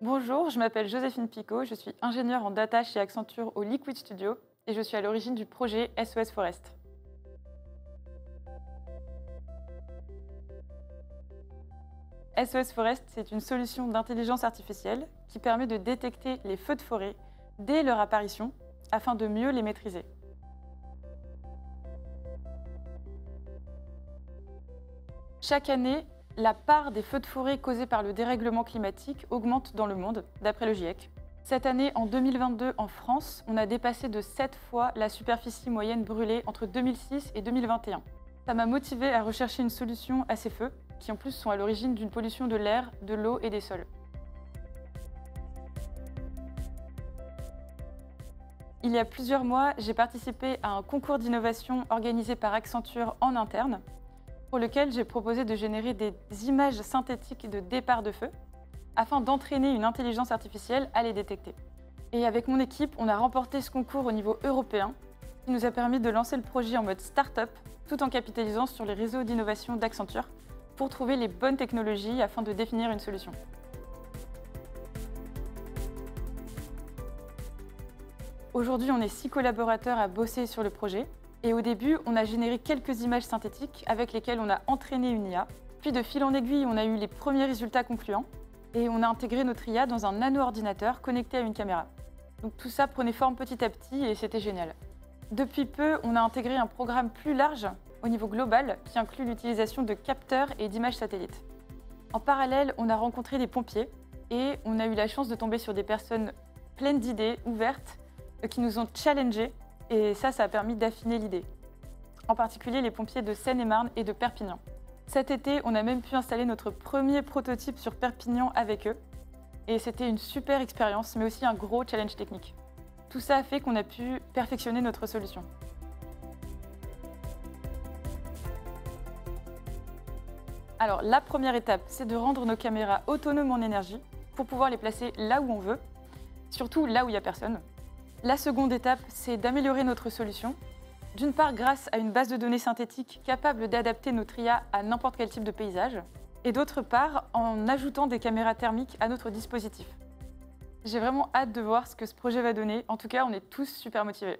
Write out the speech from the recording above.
Bonjour, je m'appelle Joséphine Picot, je suis ingénieure en data chez Accenture au Liquid Studio et je suis à l'origine du projet SOS Forest. SOS Forest, c'est une solution d'intelligence artificielle qui permet de détecter les feux de forêt dès leur apparition afin de mieux les maîtriser. Chaque année, la part des feux de forêt causés par le dérèglement climatique augmente dans le monde, d'après le GIEC. Cette année, en 2022, en France, on a dépassé de 7 fois la superficie moyenne brûlée entre 2006 et 2021. Ça m'a motivée à rechercher une solution à ces feux, qui en plus sont à l'origine d'une pollution de l'air, de l'eau et des sols. Il y a plusieurs mois, j'ai participé à un concours d'innovation organisé par Accenture en interne, pour lequel j'ai proposé de générer des images synthétiques de départ de feu, afin d'entraîner une intelligence artificielle à les détecter. Et avec mon équipe, on a remporté ce concours au niveau européen, qui nous a permis de lancer le projet en mode start-up, tout en capitalisant sur les réseaux d'innovation d'Accenture, pour trouver les bonnes technologies afin de définir une solution. Aujourd'hui, on est 6 collaborateurs à bosser sur le projet. Et au début, on a généré quelques images synthétiques avec lesquelles on a entraîné une IA. Puis de fil en aiguille, on a eu les premiers résultats concluants. Et on a intégré notre IA dans un nano-ordinateur connecté à une caméra. Donc tout ça prenait forme petit à petit et c'était génial. Depuis peu, on a intégré un programme plus large au niveau global qui inclut l'utilisation de capteurs et d'images satellites. En parallèle, on a rencontré des pompiers et on a eu la chance de tomber sur des personnes pleines d'idées, ouvertes, qui nous ont challengés. Et ça a permis d'affiner l'idée. En particulier les pompiers de Seine-et-Marne et de Perpignan. Cet été, on a même pu installer notre premier prototype sur Perpignan avec eux. Et c'était une super expérience, mais aussi un gros challenge technique. Tout ça a fait qu'on a pu perfectionner notre solution. Alors, la première étape, c'est de rendre nos caméras autonomes en énergie pour pouvoir les placer là où on veut, surtout là où il n'y a personne. La seconde étape, c'est d'améliorer notre solution. D'une part, grâce à une base de données synthétique capable d'adapter notre IA à n'importe quel type de paysage. Et d'autre part, en ajoutant des caméras thermiques à notre dispositif. J'ai vraiment hâte de voir ce que ce projet va donner. En tout cas, on est tous super motivés.